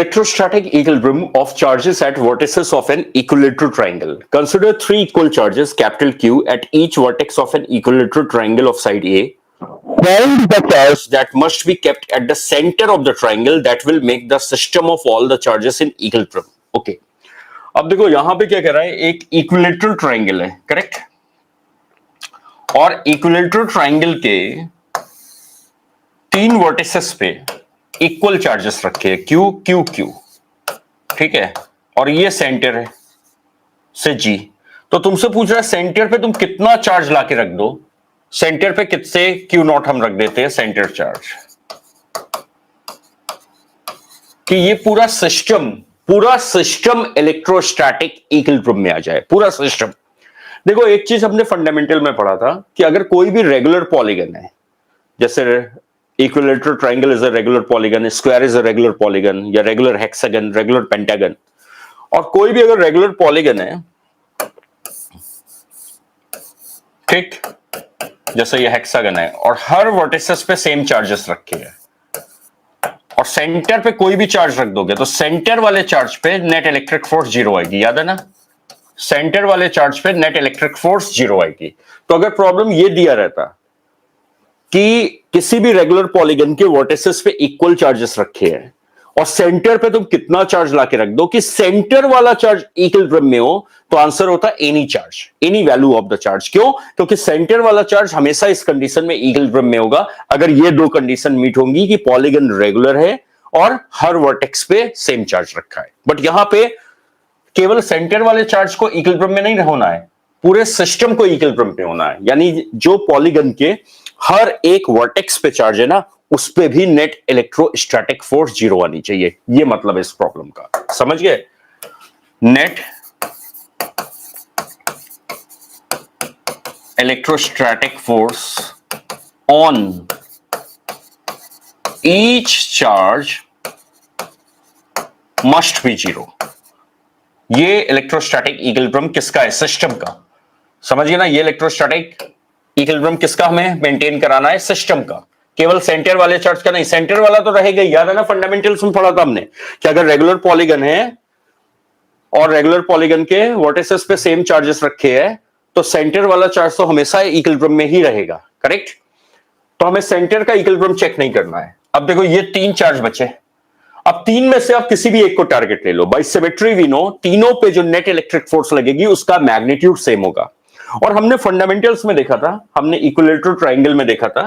Electrostatic equilibrium of charges at vertices of an equilateral triangle. Consider three equal charges, capital Q, at each vertex of an equilateral triangle of side A. Find the charge that must be kept at the center of the triangle that will make the system of all the charges in equilibrium. Okay. अब देखो यहां पे क्या कह रहा है, एक equilateral triangle है, करेक्ट, और इक्विलेटरल ट्राइंगल के तीन वर्टिसेस पे इक्वल चार्जेस रखे हैं, क्यू क्यू क्यू, ठीक है, और ये सेंटर है से जी। तो तुमसे पूछ रहा है सेंटर पे तुम कितना चार्ज लाके रख दो, सेंटर पे कितने क्यू नॉट हम रख देते हैं सेंटर चार्ज, कि ये पूरा सिस्टम इलेक्ट्रोस्टैटिक इक्विलिब्रियम में आ जाए, पूरा सिस्टम। देखो एक चीज हमने फंडामेंटल में पढ़ा था कि अगर कोई भी रेगुलर पॉलीगन है, जैसे equilateral triangle is a regular polygon, square is a regular polygon, या रेगुलर हेक्सागन, रेगुलर पेंटागन, और कोई भी अगर रेगुलर पॉलीगन है, ठीक, जैसे ये हेक्सागन है और हर वर्टिसेस पे सेम चार्जेस रखे हैं और सेंटर पे कोई भी चार्ज रख दोगे तो सेंटर वाले चार्ज पे नेट इलेक्ट्रिक फोर्स जीरो आएगी, याद है ना, सेंटर वाले चार्ज पे नेट इलेक्ट्रिक फोर्स जीरो आएगी। तो अगर प्रॉब्लम ये दिया रहता कि किसी भी रेगुलर पॉलीगन के वर्टिसेस पे इक्वल चार्जेस रखे हैं और सेंटर पे तुम कितना चार्ज लाके रख दो कि सेंटर वाला चार्ज इक्विलिब्रियम में हो, तो आंसर होता है any charge, any value of the charge. क्यों? क्योंकि सेंटर वाला चार्ज हमेशा इस कंडीशन में इक्विलिब्रियम में होगा अगर ये दो कंडीशन मीट होंगी कि पॉलीगन रेगुलर है और हर वर्टेक्स पे सेम चार्ज रखा है। बट यहां पे केवल सेंटर वाले चार्ज को इक्विलिब्रियम में नहीं होना है, पूरे सिस्टम को इक्विलिब्रियम पे होना है, यानी जो पॉलीगन के हर एक वर्टेक्स पे चार्ज है ना, उस पे भी नेट इलेक्ट्रोस्टैटिक फोर्स जीरो आनी चाहिए। ये मतलब इस प्रॉब्लम का, समझ गए? Net electrostatic force on each charge must be zero. ये इलेक्ट्रोस्टैटिक इक्विलिब्रियम किसका है? सिस्टम का। समझिए ना, ये इलेक्ट्रोस्टैटिक इक्विलिब्रियम किसका हमें मेंटेन कराना है? सिस्टम का, केवल सेंटर वाले चार्ज का नहीं। सेंटर वाला तो रहेगा, याद है ना, फंडामेंटल्स में पढ़ा था हमने कि अगर रेगुलर पॉलीगन है और रेगुलर पॉलीगन के वर्टिसेस पे सेम चार्जेस रखे हैं तो सेंटर वाला चार्ज तो हमेशा इक्विलिब्रियम में ही रहेगा, करेक्ट। तो हमें सेंटर का इक्विलिब्रियम चेक नहीं करना है। अब देखो ये तीन चार्ज बचे, अब तीन में से आप किसी भी एक को टारगेट ले लो। बाय सिमेट्री वी नो तीनों पे जो नेट इलेक्ट्रिक फोर्स लगेगी उसका मैग्नीट्यूड सेम होगा। और हमने फंडामेंटल्स में देखा था, हमने इक्विलेटरल ट्राइंगल में देखा था,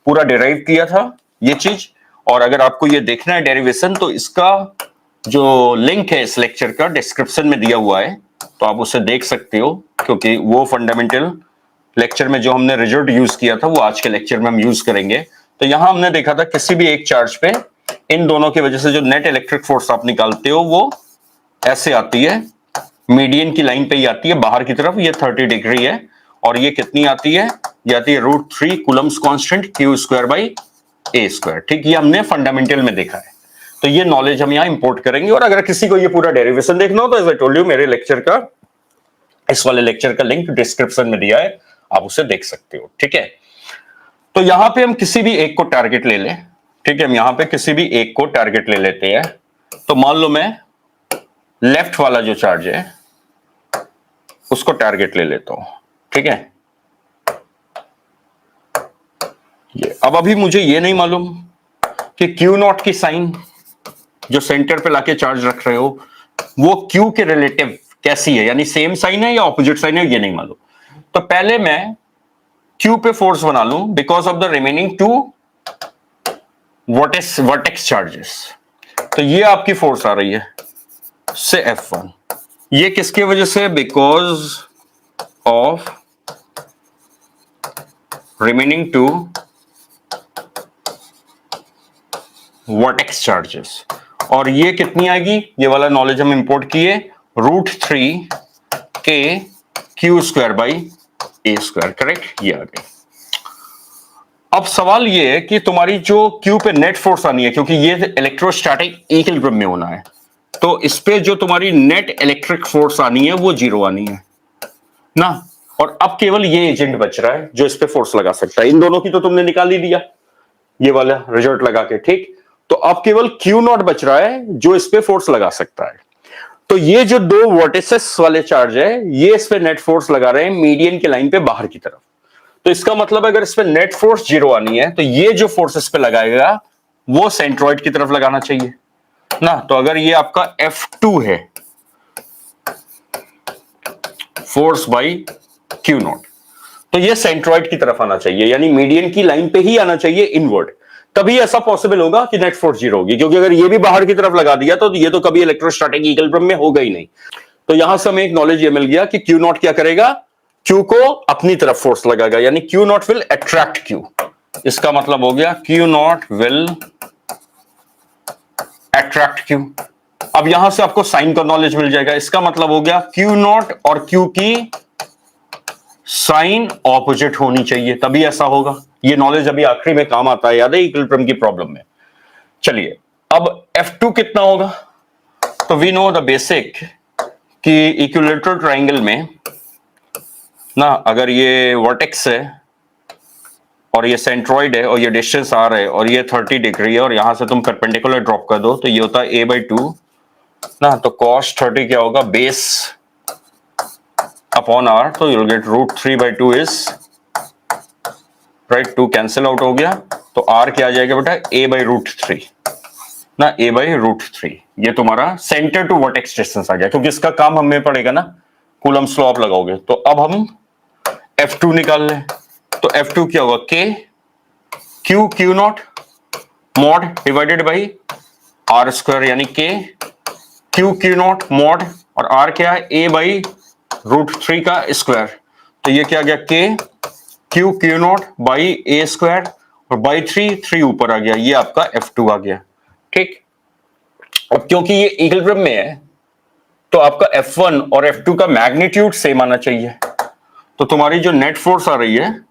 पूरा डिराइव किया था ये चीज। और अगर आपको ये देखना है डेरिवेशन तो इसका जो लिंक है इस लेक्चर का डिस्क्रिप्शन में दिया हुआ है, तो आप उसे देख सकते हो, क्योंकि वो फंडामेंटल लेक्चर में जो हमने रिजल्ट यूज किया था वो आज के लेक्चर में हम यूज करेंगे। तो यहां हमने देखा था किसी भी एक चार्ज पे इन दोनों की वजह से जो नेट इलेक्ट्रिक फोर्स आप निकालते हो वो ऐसे आती है, मीडियन की लाइन पे ही आती है बाहर की तरफ, ये 30 डिग्री है, और ये कितनी आती है? ये आती है √3 Coulomb's constant Q square by A square. ठीक, ये हमने फंडामेंटल में देखा है, तो ये नॉलेज हम यहाँ इंपोर्ट करेंगे। और अगर किसी को ये पूरा डेरिवेशन देखना हो तो एज आई टोल्ड यू मेरे लेक्चर का, इस वाले लेक्चर का लिंक डिस्क्रिप्शन में दिया है, आप उसे देख सकते हो। ठीक है, तो यहां पे हम किसी भी एक को टारगेट ले लें। ठीक है, हम यहां पे किसी भी एक को टारगेट ले लेते हैं। तो मान लो मैं लेफ्ट वाला जो चार्ज है उसको टारगेट ले लेता हूं। ठीक है, ये अब अभी मुझे ये नहीं मालूम कि क्यू नॉट की साइन जो सेंटर पे लाके चार्ज रख रहे हो वो क्यू के रिलेटिव कैसी है, यानी सेम साइन है या ऑपोजिट साइन है, ये नहीं मालूम। तो पहले मैं क्यू पे फोर्स बना लूं because of the remaining to vertex charges. तो ये आपकी फोर्स आ रही है से F1, ये किसके वजह से? Because of remaining to vertex charges. और ये कितनी आएगी? ये वाला नॉलेज हम इंपोर्ट किए, √3 के Q square by A square, correct, ये आ गई। अब सवाल ये है कि तुम्हारी जो क्यू पे नेट फोर्स आनी है, क्योंकि ये इलेक्ट्रोस्टैटिक इक्विलिब्रियम में होना है, तो इस पे जो तुम्हारी नेट इलेक्ट्रिक फोर्स आनी है वो जीरो आनी है ना। और अब केवल ये एजेंट बच रहा है जो इस पे फोर्स लगा सकता है। इन दोनों की तो तुमने निकाल ही लिया ये वाला रिजल्ट लगा के, ठीक। तो अब केवल क्यू नॉट बच रहा है जो इस पे फोर्स लगा सकता है। तो ये जो दो वर्टिसेस वाले चार्ज है ये इस पे नेट फोर्स लगा रहे हैं मीडियन की लाइन पे बाहर की तरफ। तो इसका मतलब अगर इस पे नेट फोर्स 0 आनी है तो ये जो फोर्स इस पे लगाएगा वो सेंट्रॉइड की तरफ लगाना चाहिए ना। तो अगर ये आपका F2 है फोर्स बाई क्यू नॉट, तो ये सेंट्रॉइड की तरफ आना चाहिए, यानी मीडियन की लाइन पे ही आना चाहिए इनवर्ड, तभी ऐसा पॉसिबल होगा कि नेट फोर्स 0 होगी। क्योंकि अगर ये भी बाहर की तरफ लगा दिया तो ये तो कभी इलेक्ट्रोस्टैटिक इक्विलिब्रियम में होगा ही नहीं। तो यहां से हमें एक नॉलेज ये मिल गया कि क्यू नॉट क्या करेगा, क्यू को अपनी तरफ फोर्स लगाएगा, यानी q naught will attract Q. इसका मतलब हो गया Q naught will attract Q. अब यहां से आपको साइन का नॉलेज मिल जाएगा। इसका मतलब हो गया क्यू नॉट और क्यू की साइन ऑपोजिट होनी चाहिए, तभी ऐसा होगा। ये नॉलेज अभी आखिरी में काम आता है, याद है इक्विलिब्रियम की प्रॉब्लम में। चलिए अब F2 कितना होगा, तो वी नो द बेसिक कि इक्विलैटरल ट्रायंगल में ना, अगर ये वर्टेक्स है और ये सेंट्रॉइड है और ये डिस्टेंस r है और ये 30 डिग्री है और यहां से तुम परपेंडिकुलर ड्रॉप कर दो तो ये होता है a/2 ना। तो cos 30 क्या होगा, बेस अपॉन r, तो you'll get √3/2 is right, 2 cancel out हो गया। तो r क्या आ जाएगा बेटा, a/√3 ना, a/√3। ये तुम्हारा सेंटर टू वर्टेक्स डिस्टेंस आ गया, क्योंकि इसका काम हमें पड़ेगा ना, कूलम्ब लॉ लगाओगे। तो अब हम F2 निकाल लें। तो F2 क्या होगा, q naught mod divided by r square, यानी क्यू नॉट मॉड, और आर क्या है, a/√3 का स्क्वायर। तो ये क्या आ गया, Q not by a square और बाई 3 ऊपर आ गया, ये आपका F2 आ गया। ठीक, अब क्योंकि ये इक्विलिब्रियम में है तो आपका F1 और F2 का मैग्नीट्यूड सेम आना चाहिए। तो तुम्हारी जो नेट फोर्स आ रही है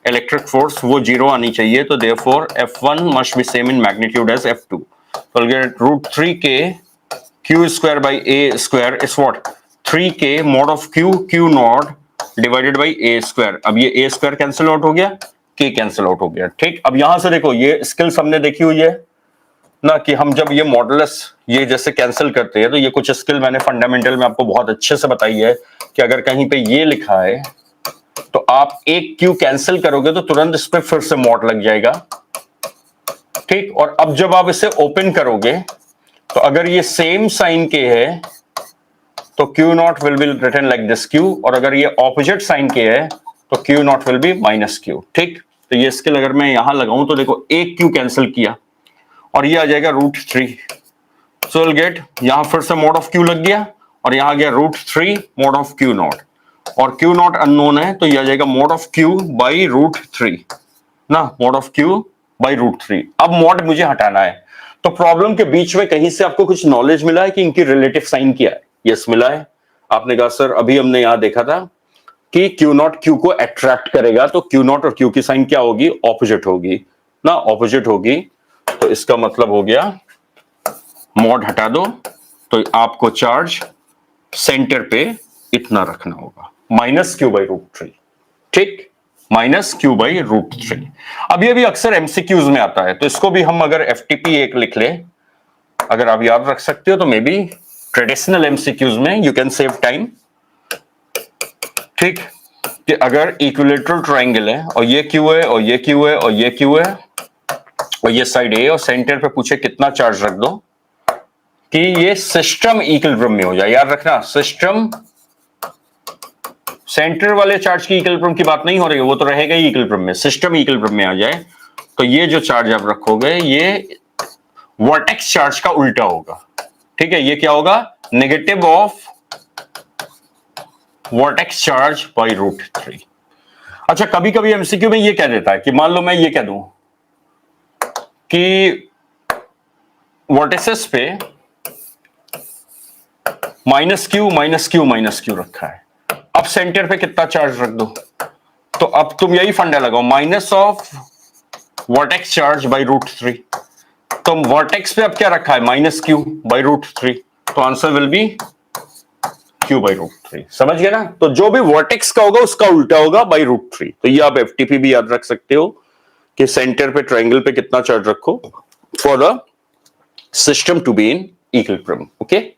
इलेक्ट्रिक फोर्स वो 0 आनी चाहिए। तो therefore F1 must be same in magnitude as F2। तो I'll get √3k q square by a square is what, 3k mod of q naught divided by a square. अब ये a square cancel out हो गया, k cancel out हो गया। ठीक, अब यहां से देखो ये स्किल्स हमने देखी हुई है ना, कि हम जब ये मॉडुलस ये जैसे कैंसिल करते हैं तो ये कुछ स्किल मैंने फंडामेंटल में आपको बहुत अच्छे से बताई है कि अगर कहीं पे ये लिखा है तो आप एक क्यू कैंसिल करोगे तो तुरंत इस पे फिर से मॉड लग जाएगा। ठीक, और अब जब आप इसे ओपन करोगे तो अगर ये सेम साइन के है तो q naught will be written like this q, और अगर ये ऑपोजिट साइन के है तो q naught will be minus q. ठीक, तो ये स्किल अगर मैं यहां लगाऊं तो देखो एक क्यू कैंसिल किया और ये आ जाएगा √3। सो विल गेट, यहां फिर से मोड ऑफ क्यू लग गया और यहां आ गया √3 मोड ऑफ क्यू नॉट, और क्यू नॉट अननोन है तो ये आ जाएगा मोड ऑफ क्यू बाई √3 ना, मोड ऑफ क्यू बाई √3। अब मोड मुझे हटाना है, तो प्रॉब्लम के बीच में कहीं से आपको कुछ नॉलेज मिला है कि इनकी रिलेटिव साइन क्या है? यस मिला है। आपने कहा सर अभी हमने यहां देखा था कि क्यू नॉट क्यू को अट्रैक्ट करेगा, तो क्यू नॉट और क्यू की साइन क्या होगी, ऑपोजिट होगी ना, ऑपोजिट होगी। तो इसका मतलब हो गया मॉड हटा दो तो आपको चार्ज सेंटर पे इतना रखना होगा, -q/√3। ठीक, -q/√3। अब ये भी अक्सर एमसीक्यूज में आता है, तो इसको भी हम अगर एफटीपी एक लिख ले, अगर आप याद रख सकते हो तो मे बी ट्रेडिशनल एमसीक्यूज में यू कैन सेव टाइम। ठीक, कि अगर इक्विलैटरल ट्रायंगल है और ये क्यू है और ये क्यू है और ये क्यू है और ये साइड ए, और सेंटर पे पूछे कितना चार्ज रख दो कि ये सिस्टम इक्विलिब्रियम में हो जाए। याद रखना, सिस्टम सेंटर वाले चार्ज की इक्विलिब्रियम की बात नहीं हो रही है, वो तो रहेगा ही इक्विलिब्रियम में, सिस्टम इक्विलिब्रियम में आ जाए तो ये जो चार्ज आप रखोगे ये वर्टेक्स चार्ज का उल्टा होगा। ठीक है, ये क्या होगा, negative of vertex charge by √3। अच्छा, कभी कभी एमसीक्यू में ये कह देता है कि मान लो मैं ये कह दूं कि वर्टिसेस पे -q रखा है, अब सेंटर पे कितना चार्ज रख दो, तो अब तुम यही फंडा लगाओ, minus of vertex charge by √3। तो वर्टेक्स पे अब क्या रखा है, -q/√3, तो आंसर विल बी q/√3। समझ गए ना? तो जो भी वर्टेक्स का होगा उसका उल्टा होगा /√3। तो ये आप एफटीपी भी याद रख सकते हो कि सेंटर पे ट्रायंगल पे कितना चार्ज रखो, for the system to be in equilibrium. Okay.